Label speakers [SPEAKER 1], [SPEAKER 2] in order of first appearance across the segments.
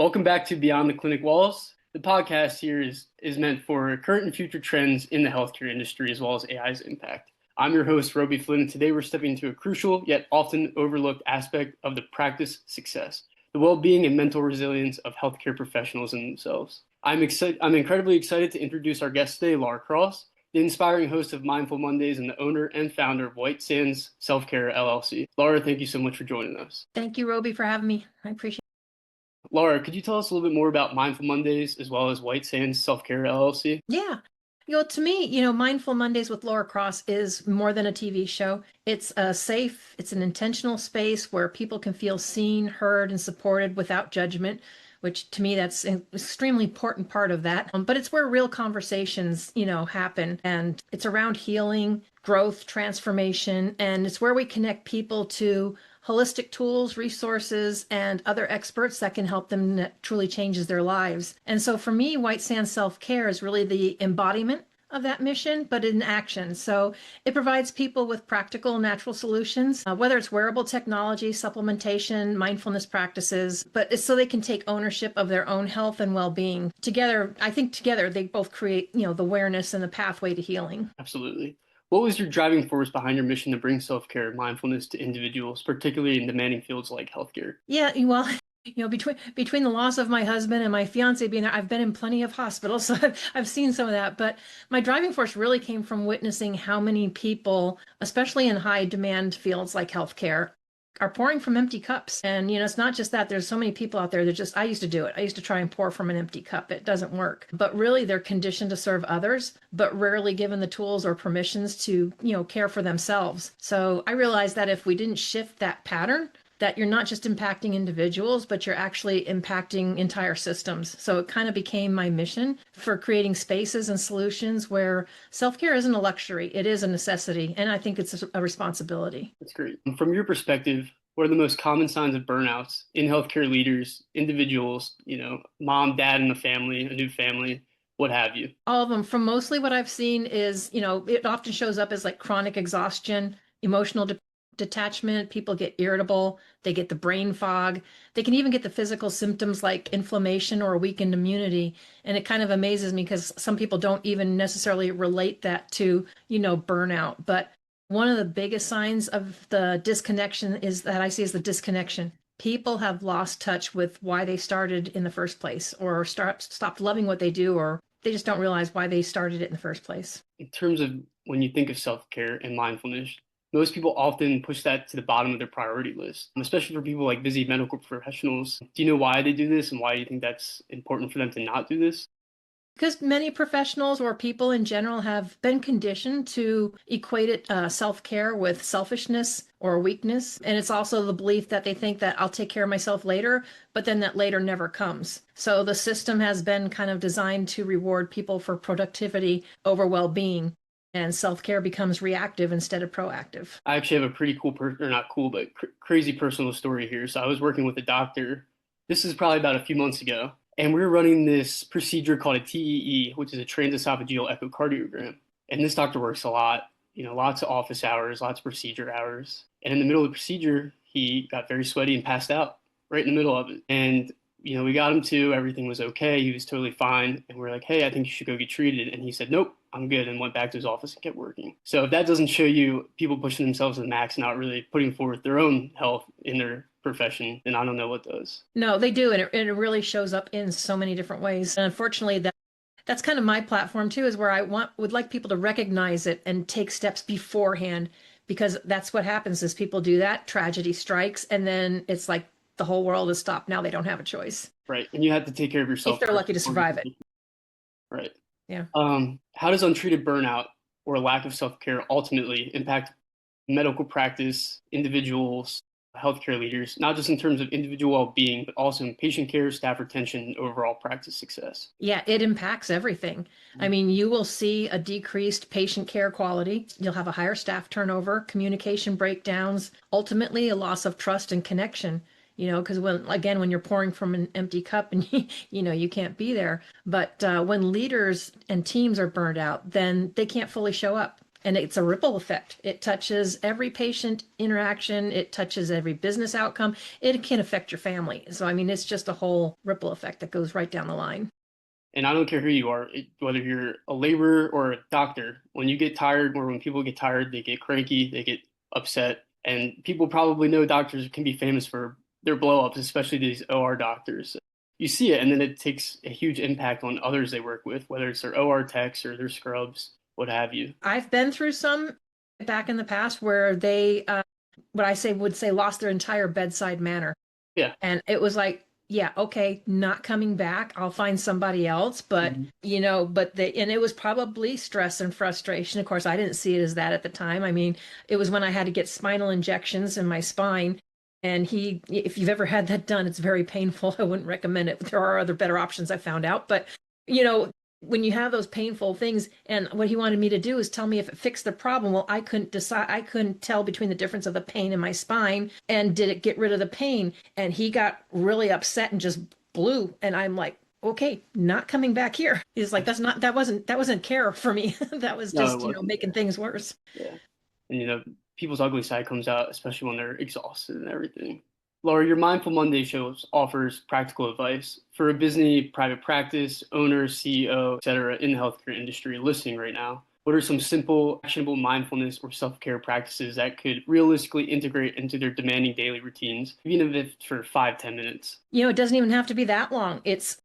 [SPEAKER 1] Welcome back to Beyond the Clinic Walls. The podcast here is meant for current and future trends in the healthcare industry as well as AI's impact. I'm your host, Roby Flynn, and today we're stepping into a crucial yet often overlooked aspect of the practice success, the well-being and mental resilience of healthcare professionals in themselves. I'm incredibly excited to introduce our guest today, Laura Cross, the inspiring host of Mindful Mondays and the owner and founder of White Sands Self-Care LLC. Laura, thank you so much for joining us.
[SPEAKER 2] Thank you, Roby, for having me. I appreciate it.
[SPEAKER 1] Laura, could you tell us a little bit more about Mindful Mondays as well as White Sands Self-Care LLC?
[SPEAKER 2] Yeah. To me, Mindful Mondays with Laura Cross is more than a TV show. It's it's an intentional space where people can feel seen, heard, and supported without judgment, which to me, that's an extremely important part of that. But it's where real conversations, happen. And it's around healing, growth, transformation, and it's where we connect people to holistic tools, resources, and other experts that can help them that truly changes their lives. And so for me, White Sands Self-Care is really the embodiment of that mission, but in action. So it provides people with practical, natural solutions, whether it's wearable technology, supplementation, mindfulness practices, but it's so they can take ownership of their own health and well-being. Together, I think together they both create, the awareness and the pathway to healing.
[SPEAKER 1] Absolutely. What was your driving force behind your mission to bring self-care and mindfulness to individuals, particularly in demanding fields like healthcare?
[SPEAKER 2] Yeah, well, between the loss of my husband and my fiance being there, I've been in plenty of hospitals, so I've seen some of that. But my driving force really came from witnessing how many people, especially in high demand fields like healthcare, are pouring from empty cups. And, it's not just that. There's so many people out there that I used to do it. I used to try and pour from an empty cup. It doesn't work. But really, they're conditioned to serve others, but rarely given the tools or permissions to, care for themselves. So I realized that if we didn't shift that pattern, that you're not just impacting individuals, but you're actually impacting entire systems. So it kind of became my mission for creating spaces and solutions where self-care isn't a luxury, it is a necessity. And I think it's a responsibility.
[SPEAKER 1] That's great. From your perspective, what are the most common signs of burnouts in healthcare leaders, individuals, mom, dad in a family, a new family, what have you?
[SPEAKER 2] All of them. From mostly what I've seen is, it often shows up as like chronic exhaustion, emotional detachment. People get irritable, they get the brain fog, they can even get the physical symptoms like inflammation or weakened immunity. And it kind of amazes me because some people don't even necessarily relate that to, burnout. But one of the biggest signs of the disconnection is that I see is the disconnection. People have lost touch with why they started in the first place, or stopped loving what they do, or they just don't realize why they started it in the first place.
[SPEAKER 1] In terms of when you think of self-care and mindfulness, most people often push that to the bottom of their priority list, especially for people like busy medical professionals. Do you know why they do this, and why do you think that's important for them to not do this?
[SPEAKER 2] Because many professionals or people in general have been conditioned to equate it self-care with selfishness or weakness. And it's also the belief that they think that I'll take care of myself later, but then that later never comes. So the system has been kind of designed to reward people for productivity over well-being. And self-care becomes reactive instead of proactive.
[SPEAKER 1] I actually have a pretty cool, or not cool, but crazy personal story here. So I was working with a doctor. This is probably about a few months ago. And we were running this procedure called a TEE, which is a transesophageal echocardiogram. And this doctor works a lot, lots of office hours, lots of procedure hours. And in the middle of the procedure, he got very sweaty and passed out right in the middle of it. And we got him to, everything was okay. He was totally fine. And we're like, hey, I think you should go get treated. And he said, nope, I'm good, and went back to his office and kept working. So if that doesn't show you people pushing themselves to the max, not really putting forth their own health in their profession, then I don't know what does.
[SPEAKER 2] No, they do. And it really shows up in so many different ways. And unfortunately, that's kind of my platform too, is where I would like people to recognize it and take steps beforehand, because that's what happens is people do that, tragedy strikes, and then it's like the whole world is stopped. Now they don't have a choice.
[SPEAKER 1] Right. And you have to take care of yourself.
[SPEAKER 2] If they're lucky to survive it.
[SPEAKER 1] Right.
[SPEAKER 2] Yeah.
[SPEAKER 1] How does untreated burnout or lack of self-care ultimately impact medical practice, individuals, healthcare leaders, not just in terms of individual well-being, but also in patient care, staff retention, and overall practice success?
[SPEAKER 2] Yeah, it impacts everything. I mean, you will see a decreased patient care quality. You'll have a higher staff turnover, communication breakdowns, ultimately a loss of trust and connection. Because when you're pouring from an empty cup and you can't be there. But when leaders and teams are burned out, then they can't fully show up. And it's a ripple effect. It touches every patient interaction. It touches every business outcome. It can affect your family. So, I mean, it's just a whole ripple effect that goes right down the line.
[SPEAKER 1] And I don't care who you are, whether you're a laborer or a doctor, when you get tired or when people get tired, they get cranky, they get upset. And people probably know doctors can be famous for their blow ups, especially these OR doctors. You see it, and then it takes a huge impact on others they work with, whether it's their OR techs or their scrubs, what have you.
[SPEAKER 2] I've been through some back in the past where they, what I say would say, lost their entire bedside manner.
[SPEAKER 1] Yeah.
[SPEAKER 2] And it was like, yeah, okay, not coming back. I'll find somebody else. But,
[SPEAKER 1] Mhm.
[SPEAKER 2] and it was probably stress and frustration. Of course, I didn't see it as that at the time. I mean, it was when I had to get spinal injections in my spine. And if you've ever had that done, it's very painful. I wouldn't recommend it. There are other better options I found out. But, you know, when you have those painful things, and what he wanted me to do is tell me if it fixed the problem. Well, I couldn't decide. I couldn't tell between the difference of the pain in my spine and did it get rid of the pain. And he got really upset and just blew. And I'm like, okay, not coming back here. He's like, that wasn't care for me. That was
[SPEAKER 1] No, it
[SPEAKER 2] just,
[SPEAKER 1] wasn't.
[SPEAKER 2] making things worse.
[SPEAKER 1] Yeah. And people's ugly side comes out, especially when they're exhausted and everything. Laura, your Mindful Monday show offers practical advice for a busy private practice owner, CEO, etc. in the healthcare industry listening right now. What are some simple, actionable mindfulness or self-care practices that could realistically integrate into their demanding daily routines, even if it's for 5, 10 minutes?
[SPEAKER 2] It doesn't even have to be that long. It's,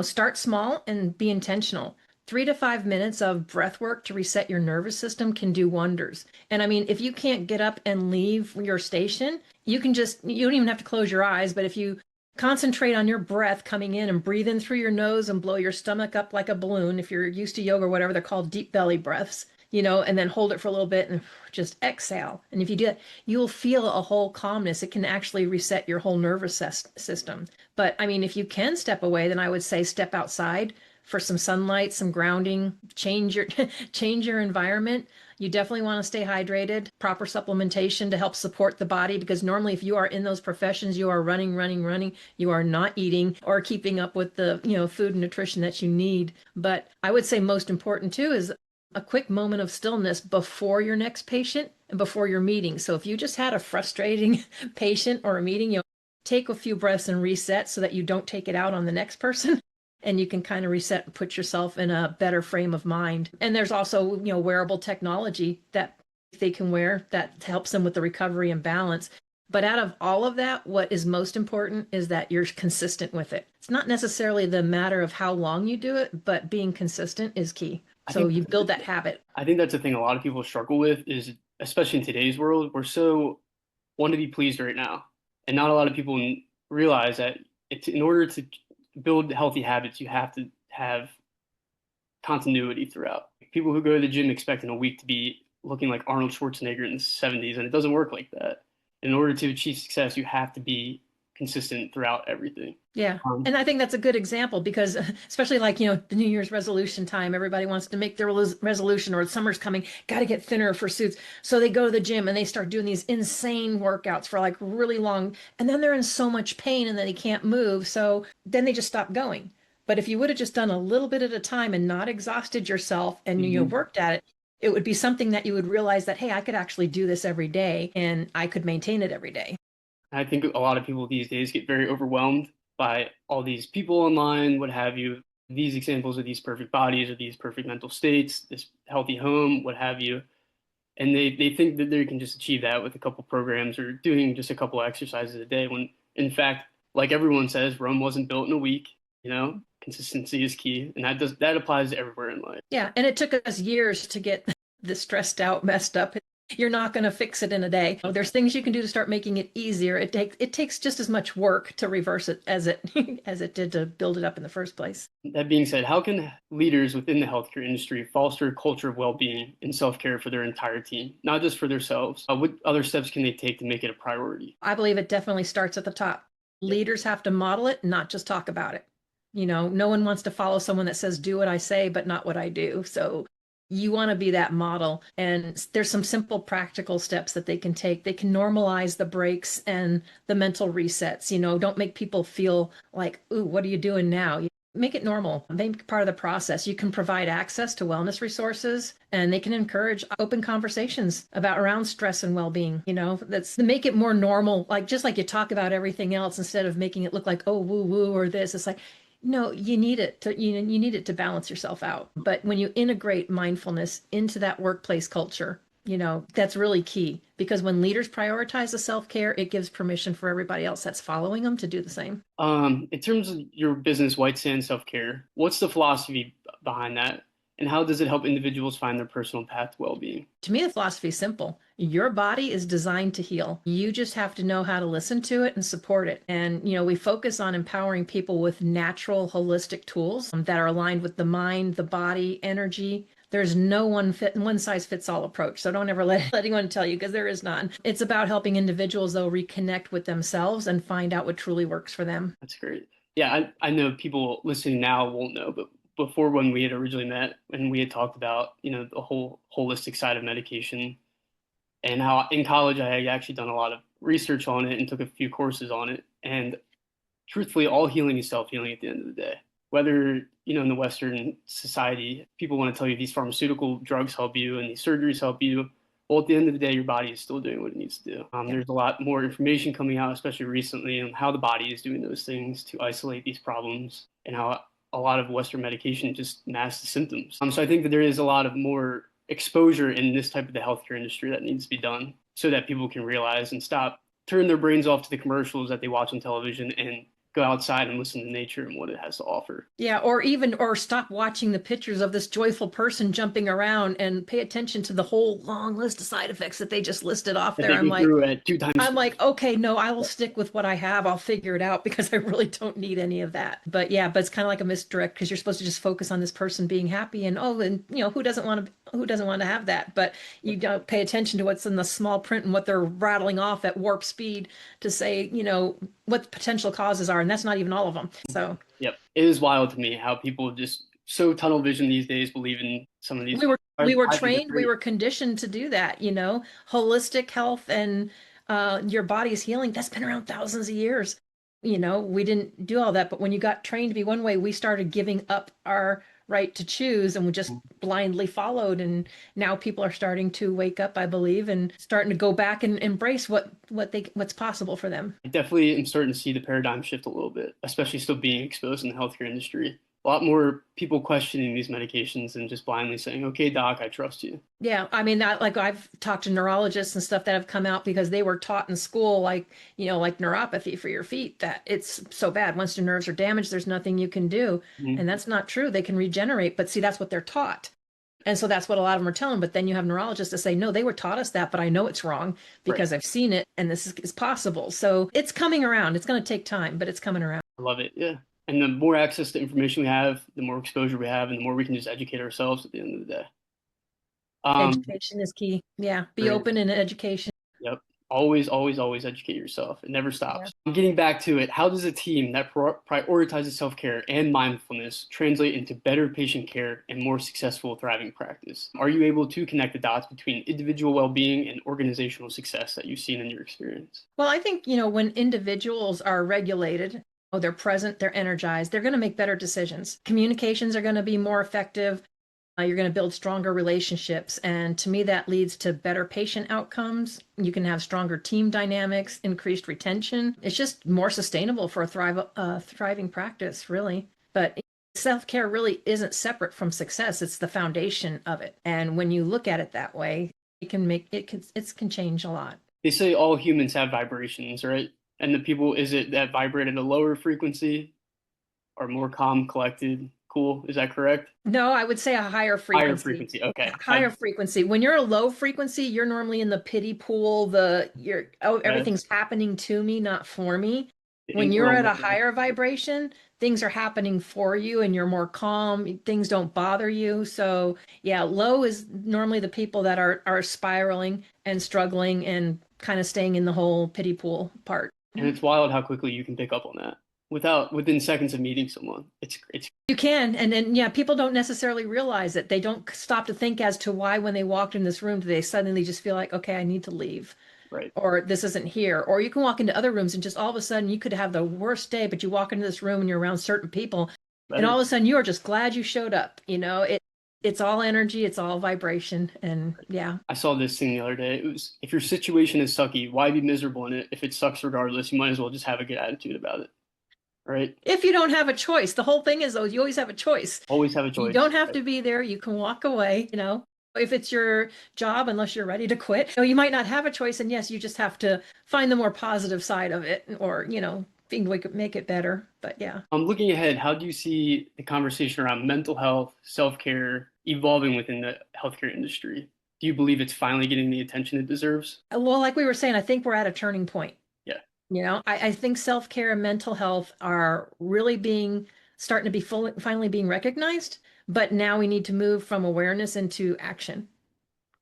[SPEAKER 2] start small and be intentional. 3 to 5 minutes of breath work to reset your nervous system can do wonders. And I mean, if you can't get up and leave your station, you don't even have to close your eyes, but if you concentrate on your breath coming in and breathe in through your nose and blow your stomach up like a balloon, if you're used to yoga or whatever, they're called deep belly breaths, and then hold it for a little bit and just exhale. And if you do that, you'll feel a whole calmness. It can actually reset your whole nervous system. But I mean, if you can step away, then I would say step outside for some sunlight, some grounding, change your change your environment. You definitely want to stay hydrated, proper supplementation to help support the body, because normally if you are in those professions, you are running, running, running. You are not eating or keeping up with the, food and nutrition that you need. But I would say most important too is a quick moment of stillness before your next patient and before your meeting. So if you just had a frustrating patient or a meeting, take a few breaths and reset so that you don't take it out on the next person. And you can kind of reset and put yourself in a better frame of mind. And there's also, wearable technology that they can wear that helps them with the recovery and balance. But out of all of that, what is most important is that you're consistent with it. It's not necessarily the matter of how long you do it, but being consistent is key.
[SPEAKER 1] I
[SPEAKER 2] So
[SPEAKER 1] think
[SPEAKER 2] you build that habit.
[SPEAKER 1] I think that's the thing a lot of people struggle with is, especially in today's world, we're so want to be pleased right now, and not a lot of people realize that in order to build healthy habits, you have to have continuity throughout. People who go to the gym expecting a week to be looking like Arnold Schwarzenegger in the 70s, and it doesn't work like that. In order to achieve success, you have to be consistent throughout everything.
[SPEAKER 2] Yeah.
[SPEAKER 1] Um,
[SPEAKER 2] And I think that's a good example because especially like, the New Year's resolution time, everybody wants to make their resolution, or summer's coming, got to get thinner for suits. So they go to the gym and they start doing these insane workouts for like really long, and then they're in so much pain and then they can't move. So then they just stop going. But if you would have just done a little bit at a time and not exhausted yourself and
[SPEAKER 1] mhm.
[SPEAKER 2] worked at it, it would be something that you would realize that, hey, I could actually do this every day and I could maintain it every day.
[SPEAKER 1] I think a lot of people these days get very overwhelmed by all these people online, what have you, these examples of these perfect bodies or these perfect mental states, this healthy home, what have you. And they think that they can just achieve that with a couple programs or doing just a couple exercises a day, when in fact, like everyone says, Rome wasn't built in a week. Consistency is key, and that applies to everywhere in life.
[SPEAKER 2] Yeah, and it took us years to get this stressed out, messed up. You're not going to fix it in a day. There's things you can do to start making it easier. It takes just as much work to reverse it as it as it did to build it up in the first place.
[SPEAKER 1] That being said, how can leaders within the healthcare industry foster a culture of well-being and self-care for their entire team, not just for themselves? What other steps can they take to make it a priority?
[SPEAKER 2] I believe it definitely starts at the top.
[SPEAKER 1] Yeah.
[SPEAKER 2] Leaders have to model it, not just talk about it. No one wants to follow someone that says, do what I say, but not what I do. So you want to be that model. And there's some simple practical steps that they can take. They can normalize the breaks and the mental resets. Don't make people feel like, ooh, what are you doing now? Make it normal, make it part of the process. You can provide access to wellness resources and they can encourage open conversations about around stress and well-being. That's make it more normal, like just like you talk about everything else instead of making it look like, oh, woo woo or this. It's like, no, you need it to you need it to balance yourself out. But when you integrate mindfulness into that workplace culture, that's really key because when leaders prioritize the self-care, it gives permission for everybody else that's following them to do the same.
[SPEAKER 1] In terms of your business, White Sand Self-Care, what's the philosophy behind that? And how does it help individuals find their personal path to well-being?
[SPEAKER 2] To me, the philosophy is simple. Your body is designed to heal. You just have to know how to listen to it and support it. And, we focus on empowering people with natural, holistic tools that are aligned with the mind, the body, energy. There's no one size fits all approach. So don't ever let anyone tell you because there is none. It's about helping individuals, though, reconnect with themselves and find out what truly works for them.
[SPEAKER 1] That's great. Yeah, I know people listening now won't know, but before when we had originally met and we had talked about, the whole holistic side of medication and how in college I had actually done a lot of research on it and took a few courses on it. And truthfully, all healing is self-healing at the end of the day. Whether, in the Western society, people want to tell you these pharmaceutical drugs help you and these surgeries help you. Well, at the end of the day, your body is still doing what it needs to do.
[SPEAKER 2] Yeah.
[SPEAKER 1] There's a lot more information coming out, especially recently, on how the body is doing those things to isolate these problems and how a lot of Western medication just masks the symptoms. So I think that there is a lot of more exposure in this type of the healthcare industry that needs to be done so that people can realize and stop, turn their brains off to the commercials that they watch on television and go outside and listen to nature and what it has to offer.
[SPEAKER 2] Yeah, or stop watching the pictures of this joyful person jumping around and pay attention to the whole long list of side effects that they just listed off there. I'm like, okay, no, I will stick with what I have. I'll figure it out because I really don't need any of that. But yeah, but it's kind of like a misdirect because you're supposed to just focus on this person being happy and who doesn't want to have that? But you don't pay attention to what's in the small print and what they're rattling off at warp speed to say, what the potential causes are, and that's not even all of them. So
[SPEAKER 1] yep, it is wild to me how people just so tunnel vision these days believe in some of these.
[SPEAKER 2] We were trained, we were conditioned to do that. Holistic health and your body's healing. That's been around thousands of years. We didn't do all that, but when you got trained to be one way, we started giving up our right to choose and we just blindly followed. And now people are starting to wake up, I believe, and starting to go back and embrace what's possible for them.
[SPEAKER 1] I definitely am starting to see the paradigm shift a little bit, especially still being exposed in the healthcare industry. A lot more people questioning these medications and just blindly saying, okay, doc, I trust you.
[SPEAKER 2] Yeah. I mean, like I've talked to neurologists and stuff that have come out because they were taught in school, like neuropathy for your feet, that it's so bad. Once your nerves are damaged, there's nothing you can do. Mm-hmm. And that's not true. They can regenerate, but see, that's what they're taught. And so that's what a lot of them are telling. But then you have neurologists that say, no, they were taught us that, but I know it's wrong because I've seen it and this is possible. So it's coming around. It's going to take time, but it's coming around.
[SPEAKER 1] I love it. Yeah. And the more access to information we have, the more exposure we have, and the more we can just educate ourselves at the end of the day.
[SPEAKER 2] Education is key. Yeah. Be open in education.
[SPEAKER 1] Yep. Always, always, always educate yourself. It never stops. Yeah. Getting back to it, how does a team that prioritizes self-care and mindfulness translate into better patient care and more successful, thriving practice? Are you able to connect the dots between individual well-being and organizational success that you've seen in your experience?
[SPEAKER 2] Well, I think, when individuals are regulated, they're present, they're energized, they're going to make better decisions. Communications are going to be more effective. You're going to build stronger relationships. And to me, that leads to better patient outcomes. You can have stronger team dynamics, increased retention. It's just more sustainable for a thriving practice, really. But self-care really isn't separate from success. It's the foundation of it. And when you look at it that way, it can change a lot.
[SPEAKER 1] They say all humans have vibrations, right? And the people, is it that vibrate at a lower frequency or more calm, collected, cool? Is that correct?
[SPEAKER 2] No, I would say a higher frequency.
[SPEAKER 1] Higher frequency, okay.
[SPEAKER 2] Higher frequency. When you're a low frequency, you're normally in the pity pool, everything's happening to me, not for me. When you're at a higher vibration, things are happening for you and you're more calm, things don't bother you. So yeah, low is normally the people that are spiraling and struggling and kind of staying in the whole pity pool part.
[SPEAKER 1] And it's wild how quickly you can pick up on that within seconds of meeting someone. It's
[SPEAKER 2] you can, and then yeah, people don't necessarily realize it. They don't stop to think as to why when they walked in this room, do they suddenly just feel like, okay, I need to leave.
[SPEAKER 1] Right.
[SPEAKER 2] Or this isn't here. Or you can walk into other rooms and just all of a sudden you could have the worst day, but you walk into this room and you're around certain people And
[SPEAKER 1] better.
[SPEAKER 2] all of a sudden you are just glad you showed up. It's all energy, it's all vibration. And yeah.
[SPEAKER 1] I saw this thing the other day. It was, if your situation is sucky, why be miserable in it? If it sucks regardless, you might as well just have a good attitude about it, right?
[SPEAKER 2] If you don't have a choice, the whole thing is though, you always have a choice.
[SPEAKER 1] Always have a
[SPEAKER 2] You
[SPEAKER 1] choice.
[SPEAKER 2] don't have
[SPEAKER 1] Right?
[SPEAKER 2] to be there. You can walk away. If it's your job, unless you're ready to quit, you might not have a choice. And yes, you just have to find the more positive side of it or, think we could make it better. But yeah.
[SPEAKER 1] Looking ahead, how do you see the conversation around mental health, self-care evolving within the healthcare industry? Do you believe it's finally getting the attention it deserves?
[SPEAKER 2] Well, like we were saying, I think we're at a turning point.
[SPEAKER 1] Yeah,
[SPEAKER 2] I think self-care and mental health are really starting to be finally being recognized, but now we need to move from awareness into action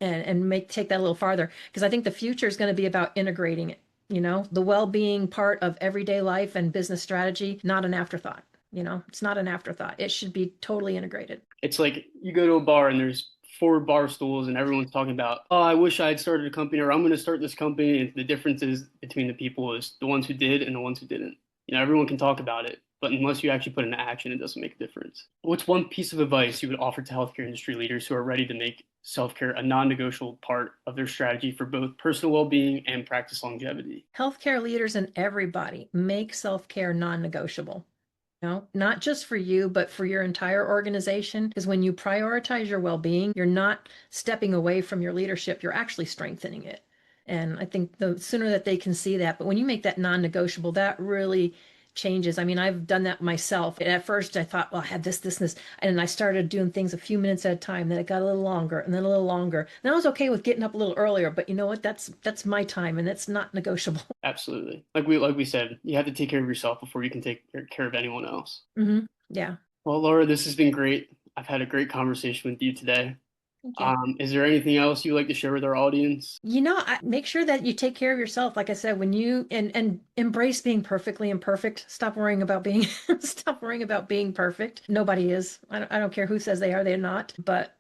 [SPEAKER 2] and take that a little farther because I think the future is going to be about integrating it, the well-being part of everyday life and business strategy, not an afterthought. It's not an afterthought. It should be totally integrated.
[SPEAKER 1] it's like you go to a bar and there's four bar stools and everyone's talking about, oh, I wish I had started a company or I'm going to start this company. And the differences between the people is the ones who did and the ones who didn't. Everyone can talk about it, but unless you actually put it into action, it doesn't make a difference. What's one piece of advice you would offer to healthcare industry leaders who are ready to make self-care a non-negotiable part of their strategy for both personal well-being and practice longevity?
[SPEAKER 2] Healthcare leaders and everybody make self-care non-negotiable. Not just for you, but for your entire organization. Because when you prioritize your well-being, you're not stepping away from your leadership, you're actually strengthening it. And I think the sooner that they can see that, but when you make that non-negotiable, that really changes. I mean, I've done that myself. And at first I thought, well, I had this, and I started doing things a few minutes at a time. Then it got a little longer and then a little longer. And I was okay with getting up a little earlier, but you know what? That's my time and that's not negotiable.
[SPEAKER 1] Absolutely. Like we said, you have to take care of yourself before you can take care of anyone else.
[SPEAKER 2] Yeah.
[SPEAKER 1] Well, Laura, this has been great. I've had a great conversation with you today.
[SPEAKER 2] Thank you.
[SPEAKER 1] Is there anything else you'd like to share with our audience?
[SPEAKER 2] Make sure that you take care of yourself. Like I said, when you and embrace being perfectly imperfect. Stop worrying about being stop worrying about being perfect. Nobody is. I don't care who says they are, they're not. But,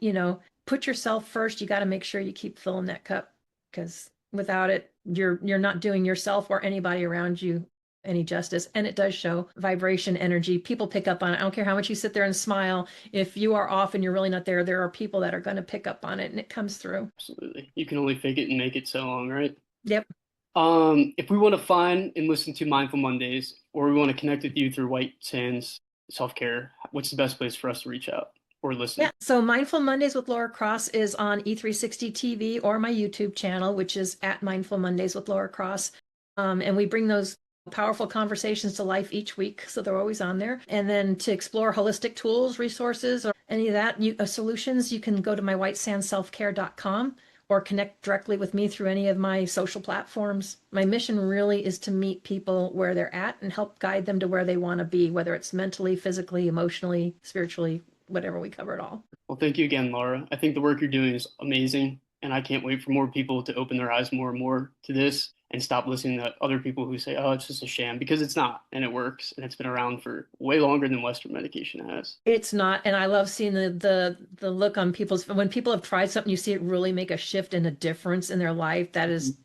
[SPEAKER 2] put yourself first. You got to make sure you keep filling that cup because without it, you're not doing yourself or anybody around you any justice. And it does show vibration, energy. People pick up on it. I don't care how much you sit there and smile. If you are off and you're really not there, there are people that are going to pick up on it and it comes through.
[SPEAKER 1] Absolutely. You can only fake it and make it so long, right?
[SPEAKER 2] Yep.
[SPEAKER 1] If we want to find and listen to Mindful Mondays, or we want to connect with you through White Sands Self-Care, what's the best place for us to reach out or listen?
[SPEAKER 2] Yeah. So Mindful Mondays with Laura Cross is on E360 TV or my YouTube channel, which is at Mindful Mondays with Laura Cross. And we bring those powerful conversations to life each week. So they're always on there. And then to explore holistic tools, resources, or any of that solutions, you can go to my whitesandselfcare.com or connect directly with me through any of my social platforms. My mission really is to meet people where they're at and help guide them to where they want to be, whether it's mentally, physically, emotionally, spiritually, whatever. We cover it all.
[SPEAKER 1] Well, thank you again, Laura. I think the work you're doing is amazing, and I can't wait for more people to open their eyes more and more to this and stop listening to other people who say, oh, it's just a sham, because it's not, and it works, and it's been around for way longer than Western medication has.
[SPEAKER 2] It's not, and I love seeing the look on people's when people have tried something, you see it really make a shift and a difference in their life. That is,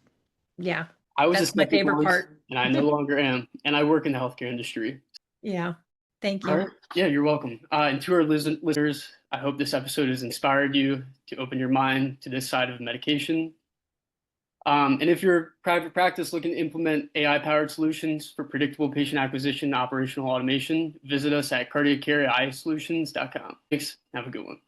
[SPEAKER 2] yeah,
[SPEAKER 1] I was a
[SPEAKER 2] that's my
[SPEAKER 1] skeptic
[SPEAKER 2] favorite
[SPEAKER 1] once,
[SPEAKER 2] part.
[SPEAKER 1] and I no longer am, and I work in the healthcare industry.
[SPEAKER 2] Yeah, thank
[SPEAKER 1] All
[SPEAKER 2] you.
[SPEAKER 1] right. Yeah, you're welcome. And to our listeners, I hope this episode has inspired you to open your mind to this side of medication. And if you're private practice looking to implement AI-powered solutions for predictable patient acquisition and operational automation, visit us at cardiaccareaisolutions.com. Thanks. Have a good one.